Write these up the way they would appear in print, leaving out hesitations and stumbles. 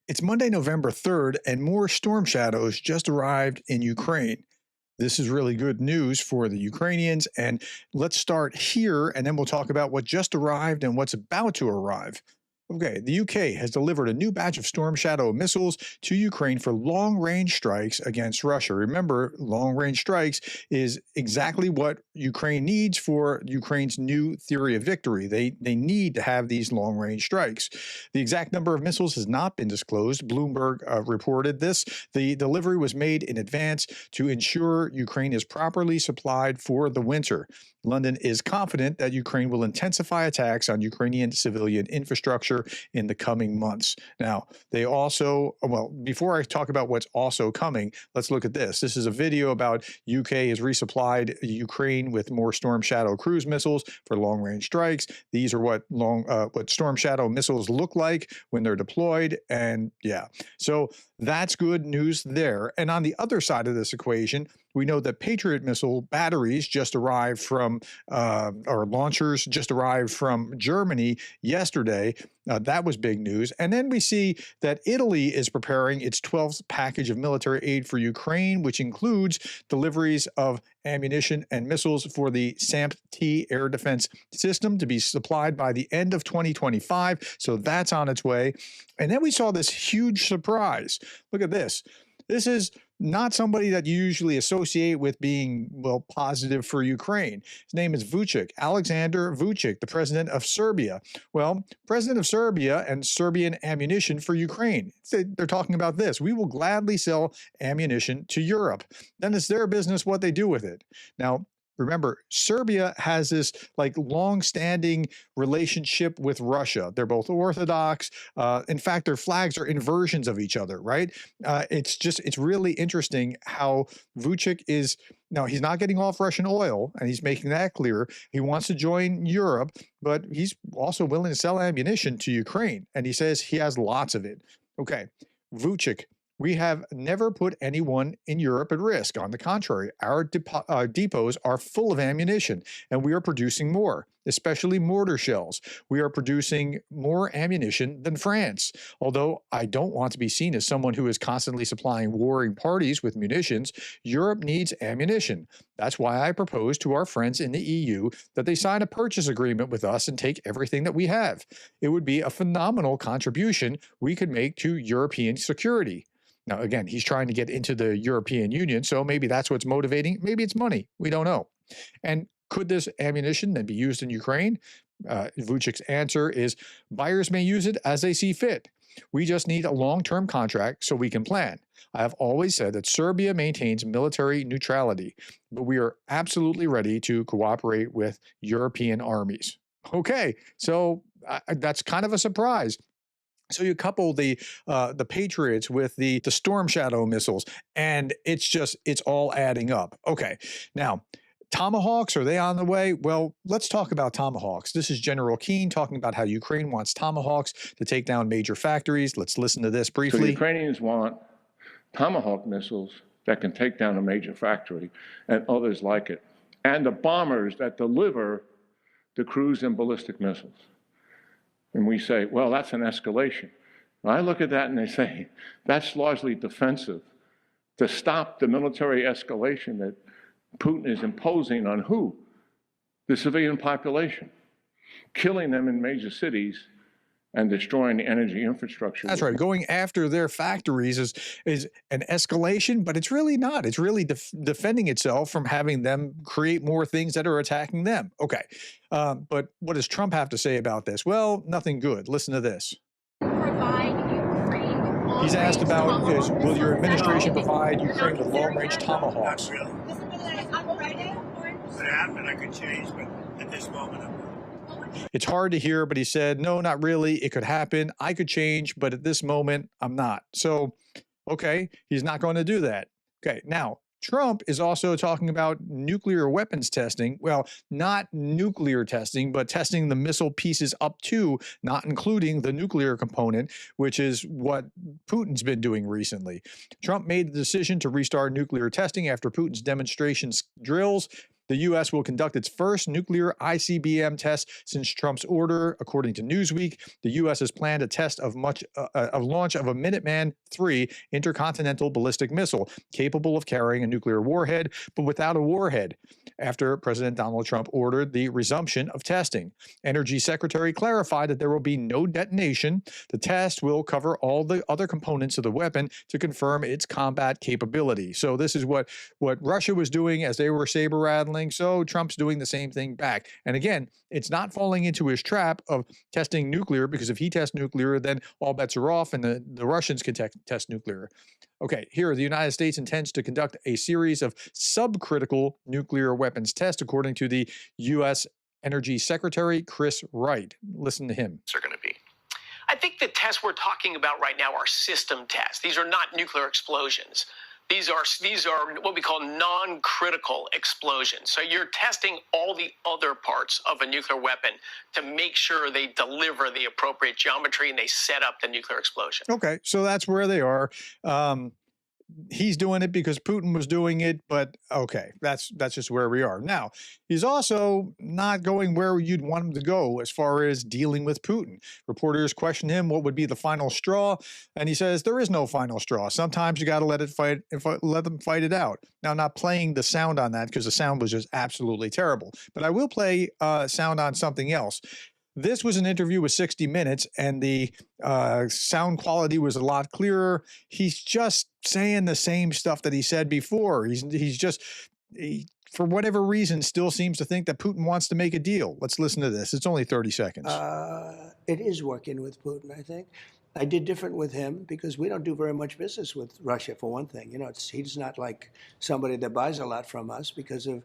It's Monday, November 3rd, and more storm shadows just arrived in Ukraine. This is really good news for the Ukrainians. And let's start here, and then we'll talk about what just arrived and what's about to arrive. Okay, the UK has delivered a new batch of Storm Shadow missiles to Ukraine for long-range strikes against Russia. Remember, long-range strikes is exactly what Ukraine needs for Ukraine's new theory of victory. They need to have these long-range strikes. The exact number of missiles has not been disclosed. Bloomberg reported this. The delivery was made in advance to ensure Ukraine is properly supplied for the winter. London is confident that Ukraine will intensify attacks on Ukrainian civilian infrastructure in the coming months. Now, they also, well, before I talk about what's also coming, let's look at this. This is a video about UK has resupplied Ukraine with more Storm Shadow cruise missiles for long-range strikes. These are what Storm Shadow missiles look like when they're deployed, and yeah, so that's good news there. And on the other side of this equation, we know that Patriot missile batteries just arrived from, or launchers just arrived from Germany yesterday. That was big news. And then we see that Italy is preparing its 12th package of military aid for Ukraine, which includes deliveries of ammunition and missiles for the SAMP-T air defense system to be supplied by the end of 2025. So that's on its way. And then we saw this huge surprise. Look at this. This is not somebody that you usually associate with being, well, positive for Ukraine. His name is Vučić, Alexander Vučić, the president of Serbia. Well, president of Serbia and Serbian ammunition for Ukraine. They're talking about this. We will gladly sell ammunition to Europe. Then it's their business what they do with it. Now, remember, Serbia has this like long-standing relationship with Russia. They're both Orthodox. In fact, their flags are inversions of each other, right? It's really interesting how Vučić is, now he's not getting off Russian oil, and he's making that clear. He wants to join Europe, but he's also willing to sell ammunition to Ukraine, and he says he has lots of it. Okay, Vučić. We have never put anyone in Europe at risk. On the contrary, our depots are full of ammunition, and we are producing more, especially mortar shells. We are producing more ammunition than France. Although I don't want to be seen as someone who is constantly supplying warring parties with munitions, Europe needs ammunition. That's why I propose to our friends in the EU that they sign a purchase agreement with us and take everything that we have. It would be a phenomenal contribution we could make to European security. Now, again, he's trying to get into the European Union, so maybe that's what's motivating. Maybe it's money. We don't know. And could this ammunition then be used in Ukraine? Vucic's answer is buyers may use it as they see fit. We just need a long-term contract so we can plan. I have always said that Serbia maintains military neutrality, but we are absolutely ready to cooperate with European armies. Okay, so that's kind of a surprise. So you couple the Patriots with the Storm Shadow missiles, and it's all adding up. Okay, now Tomahawks, are they on the way? Well, let's talk about Tomahawks. This is General Keane talking about how Ukraine wants Tomahawks to take down major factories. Let's listen to this briefly. So the Ukrainians want Tomahawk missiles that can take down a major factory and others like it, and the bombers that deliver the cruise and ballistic missiles. And we say, well, that's an escalation. And I look at that and they say, that's largely defensive to stop the military escalation that Putin is imposing on who? The civilian population, killing them in major cities and destroying the energy infrastructure. That's right. Going after their factories is an escalation, but it's really not. It's really defending itself from having them create more things that are attacking them. Okay. But what does Trump have to say about this? Well, nothing good. Listen to this. He's asked about, will your administration provide Ukraine with long-range Tomahawks? Not really. Could happen, I could change, but at this moment, I'm not. It's hard to hear, but he said, no, not really. It could happen. I could change, but at this moment, I'm not. So, okay, he's not going to do that. Okay, now, Trump is also talking about nuclear weapons testing. Well, not nuclear testing, but testing the missile pieces up to, not including the nuclear component, which is what Putin's been doing recently. Trump made the decision to restart nuclear testing after Putin's demonstrations drills The U.S. will conduct its first nuclear ICBM test since Trump's order, according to Newsweek. The U.S. has planned a test of launch of a Minuteman III intercontinental ballistic missile capable of carrying a nuclear warhead, but without a warhead, after President Donald Trump ordered the resumption of testing. Energy Secretary clarified that there will be no detonation. The test will cover all the other components of the weapon to confirm its combat capability. So this is what Russia was doing as they were saber rattling. So Trump's doing the same thing back. And again, it's not falling into his trap of testing nuclear, because if he tests nuclear, then all bets are off and the Russians can test nuclear. Okay, here, the United States intends to conduct a series of subcritical nuclear weapons tests, according to the U.S. Energy Secretary Chris Wright. Listen to him. Are going to be. I think the tests we're talking about right now are system tests. These are not nuclear explosions. These are what we call non-critical explosions. So you're testing all the other parts of a nuclear weapon to make sure they deliver the appropriate geometry and they set up the nuclear explosion. Okay, so that's where they are. He's doing it because Putin was doing it, but okay, that's just where we are. Now, he's also not going where you'd want him to go as far as dealing with Putin. Reporters question him what would be the final straw, and he says there is no final straw. Sometimes you got to let them fight it out. Now, I'm not playing the sound on that because the sound was just absolutely terrible, but I will play sound on something else. This was an interview with 60 Minutes, and the sound quality was a lot clearer. He's just saying the same stuff that he said before. He, for whatever reason, still seems to think that Putin wants to make a deal. Let's listen to this. It's only 30 seconds. It is working with Putin, I think. I did different with him because we don't do very much business with Russia, for one thing. You know, he's not like somebody that buys a lot from us because of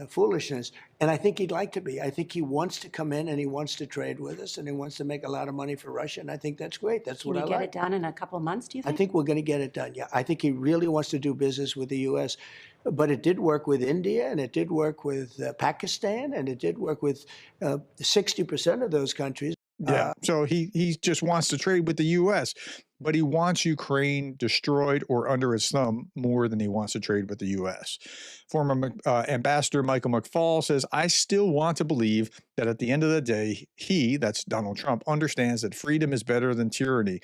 foolishness. And I think he'd like to be. I think he wants to come in and he wants to trade with us and he wants to make a lot of money for Russia. And I think that's great. That's what I like. Can we get it done in a couple of months, do you think? I think we're going to get it done, yeah. I think he really wants to do business with the U.S. But it did work with India, and it did work with Pakistan, and it did work with 60% of those countries. Yeah, so he just wants to trade with the U.S., but he wants Ukraine destroyed or under his thumb more than he wants to trade with the U.S. Former Ambassador Michael McFaul says, I still want to believe that at the end of the day, that's Donald Trump, understands that freedom is better than tyranny.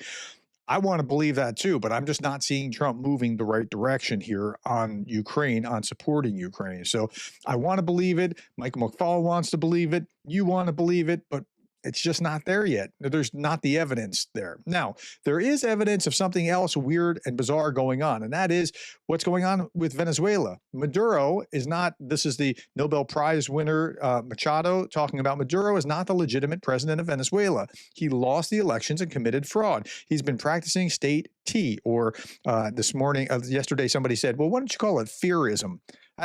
I want to believe that too, but I'm just not seeing Trump moving the right direction here on Ukraine, on supporting Ukraine. So I want to believe it. Michael McFaul wants to believe it. You want to believe it, but it's just not there yet. There's not the evidence there. Now, there is evidence of something else weird and bizarre going on, and that is what's going on with Venezuela. Maduro is not, this is the Nobel Prize winner, Machado, talking about Maduro is not the legitimate president of Venezuela. He lost the elections and committed fraud. He's been practicing state tea, or yesterday somebody said, well, why don't you call it fearism?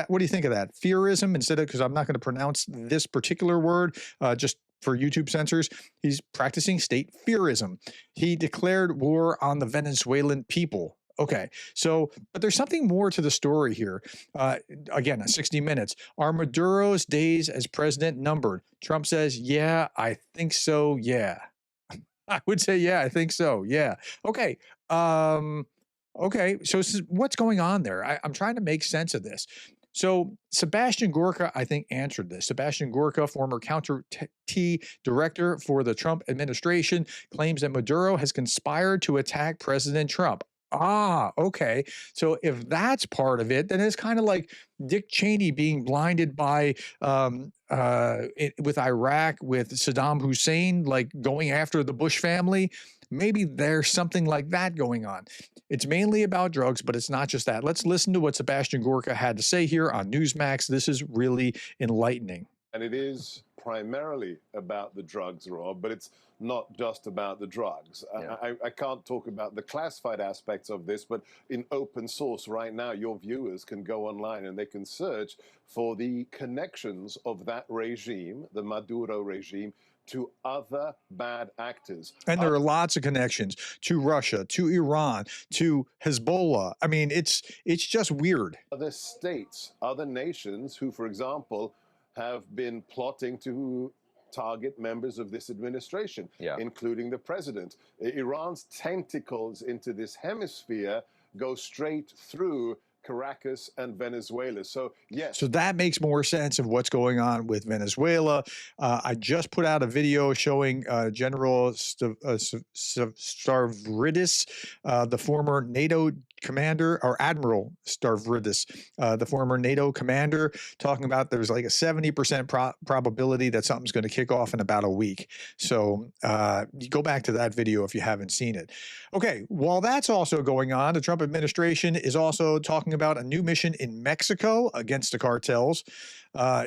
What do you think of that? Fearism instead of, because I'm not going to pronounce this particular word, just for YouTube censors, he's practicing state fearism. He declared war on the Venezuelan people. Okay, so, but there's something more to the story here. Again, 60 Minutes. Are Maduro's days as president numbered? Trump says, yeah, I think so, yeah. I would say, yeah, I think so, yeah. Okay, okay, so what's going on there? I'm trying to make sense of this. So Sebastian Gorka, I think, answered this. Sebastian Gorka, former counter-T director for the Trump administration, claims that Maduro has conspired to attack President Trump. Ah, okay. So if that's part of it, then it's kind of like Dick Cheney being blinded by with Iraq, with Saddam Hussein, like going after the Bush family. Maybe there's something like that going on. It's mainly about drugs, but it's not just that. Let's listen to what Sebastian Gorka had to say here on Newsmax. This is really enlightening. And it is primarily about the drugs, Rob, but it's not just about the drugs. Yeah. I can't talk about the classified aspects of this, but in open source right now, your viewers can go online and they can search for the connections of that regime, the Maduro regime, to other bad actors. And there are lots of connections to Russia, to Iran, to Hezbollah. I mean, it's just weird. Other states, other nations who, for example, have been plotting to target members of this administration, including the president. Iran's tentacles into this hemisphere go straight through Caracas and Venezuela. So, yes. So that makes more sense of what's going on with Venezuela. I just put out a video showing General Stavridis, the former NATO commander, or Admiral Stavridis, the former NATO commander, talking about there's like a 70% probability that something's going to kick off in about a week. So you go back to that video if you haven't seen it. Okay, while that's also going on, the Trump administration is also talking about a new mission in Mexico against the cartels.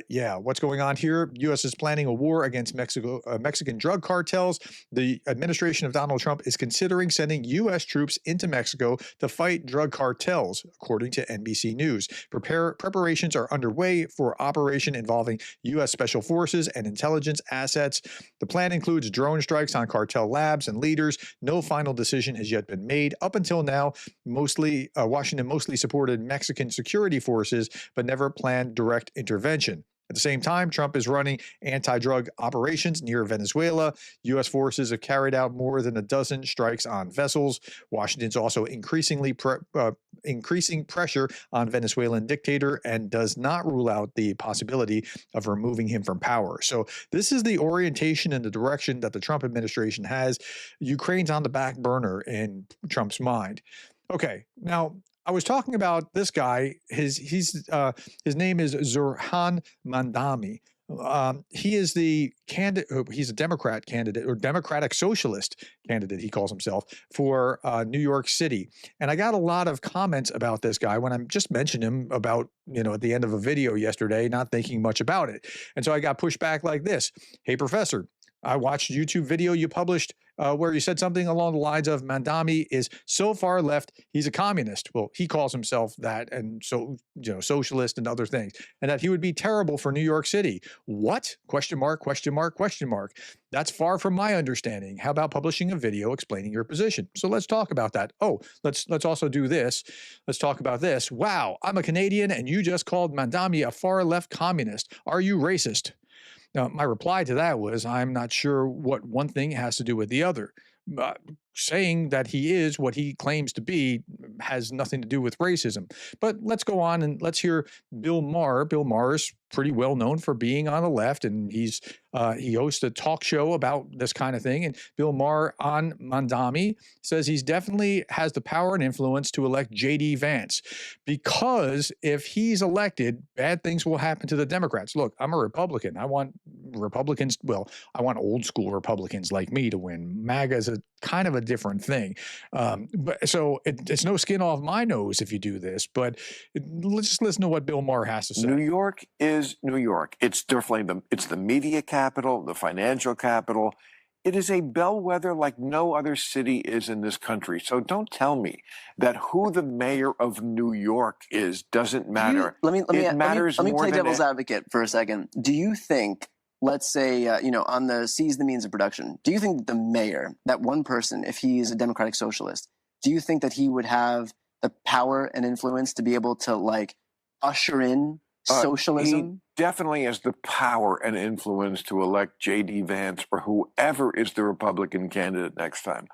Yeah, what's going on here? U.S. is planning a war against Mexican drug cartels. The administration of Donald Trump is considering sending U.S. troops into Mexico to fight drug cartels, according to NBC News. Preparations are underway for operation involving U.S. Special Forces and intelligence assets. The plan includes drone strikes on cartel labs and leaders. No final decision has yet been made. Up until now, Washington mostly supported Mexican security forces, but never planned direct intervention. At the same time, Trump is running anti-drug operations near Venezuela. U.S. forces have carried out more than a dozen strikes on vessels. Washington's also increasing pressure on Venezuelan dictator and does not rule out the possibility of removing him from power. So this is the orientation and the direction that the Trump administration has. Ukraine's on the back burner in Trump's mind. Okay, now I was talking about this guy. His name is Zoran Mandami. He is the candidate. He's a Democrat candidate, or Democratic Socialist candidate, he calls himself, for New York City. And I got a lot of comments about this guy when I just mentioned him about, at the end of a video yesterday, not thinking much about it. And so I got pushed back like this. Hey, professor, I watched a YouTube video you published where you said something along the lines of Mandami is so far left, he's a communist. Well, he calls himself that, and so, socialist and other things, and that he would be terrible for New York City. What? Question mark, question mark, question mark. That's far from my understanding. How about publishing a video explaining your position? So let's talk about that. Oh, let's also do this. Let's talk about this. Wow, I'm a Canadian, and you just called Mandami a far left communist. Are you racist? Now, my reply to that was, I'm not sure what one thing has to do with the other. Saying that he is what he claims to be has nothing to do with racism. But let's go on and let's hear Bill Maher. Bill Maher is pretty well known for being on the left, and he hosts a talk show about this kind of thing. And Bill Maher on Mandami says he's definitely has the power and influence to elect J.D. Vance, because if he's elected, bad things will happen to the Democrats. Look, I'm a Republican. I want Republicans. Well, I want old school Republicans like me to win. MAGA is a kind of a different thing. But so it's no skin off my nose if you do this, but let's just listen to what Bill Maher has to say. New York is New York. It's definitely it's the media capital, the financial capital. It is a bellwether like no other city is in this country. So don't tell me that who the mayor of New York is doesn't matter. Let me play devil's advocate for a second. Do you think, let's say, on the seize the means of production, do you think the mayor, that one person, if he is a Democratic Socialist, do you think that he would have the power and influence to be able to usher in socialism? He definitely has the power and influence to elect J.D. Vance or whoever is the Republican candidate next time.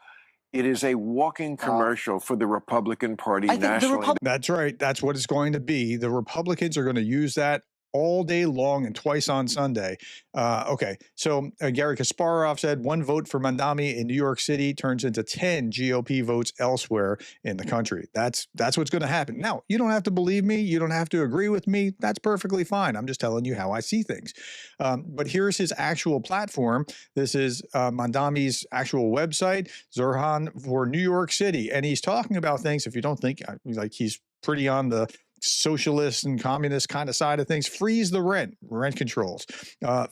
It is a walking commercial for the Republican Party nationally. That's right. That's what it's going to be. The Republicans are going to use that all day long and twice on Sunday. Okay, so Gary Kasparov said 1 vote for Mandami in New York City turns into 10 GOP votes elsewhere in the country. That's what's going to happen. Now, you don't have to believe me. You don't have to agree with me. That's perfectly fine. I'm just telling you how I see things. But here's his actual platform. This is Mandami's actual website, Zoran for New York City. And he's talking about things, if you don't think like he's pretty on the socialist and communist kind of side of things, freeze the rent controls,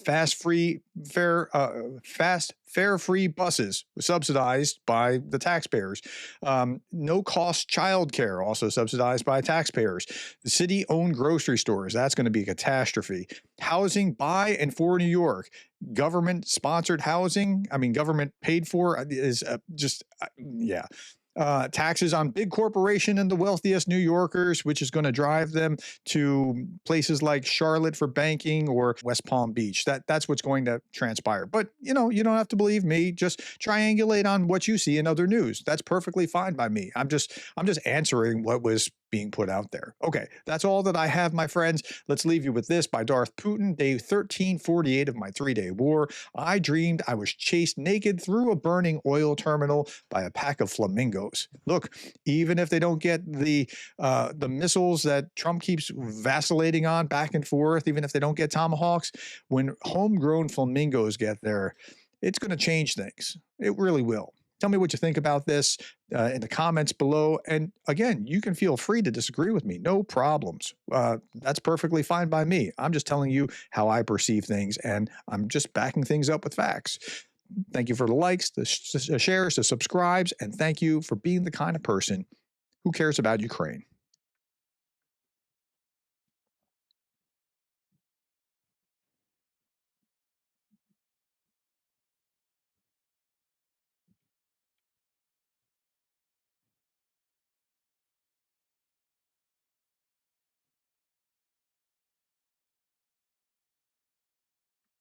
fast fare free buses subsidized by the taxpayers, no cost childcare also subsidized by taxpayers, the city owned grocery stores, that's going to be a catastrophe, housing by and for New York, government sponsored housing, government paid for is yeah. Taxes on big corporation and the wealthiest New Yorkers, which is going to drive them to places like Charlotte for banking or West Palm Beach. That's what's going to transpire. But, you don't have to believe me. Just triangulate on what you see in other news. That's perfectly fine by me. I'm just answering what was being put out there. Okay, that's all that I have, my friends. Let's leave you with this by Darth Putin. Day 1348 of my 3-day war. I dreamed I was chased naked through a burning oil terminal by a pack of flamingos. Look, even if they don't get the missiles that Trump keeps vacillating on back and forth, even if they don't get Tomahawks, when homegrown flamingos get there, it's going to change things. It really will. Tell me what you think about this in the comments below. And again, you can feel free to disagree with me. No problems. That's perfectly fine by me. I'm just telling you how I perceive things, and I'm just backing things up with facts. Thank you for the likes, the shares, the subscribes, and thank you for being the kind of person who cares about Ukraine.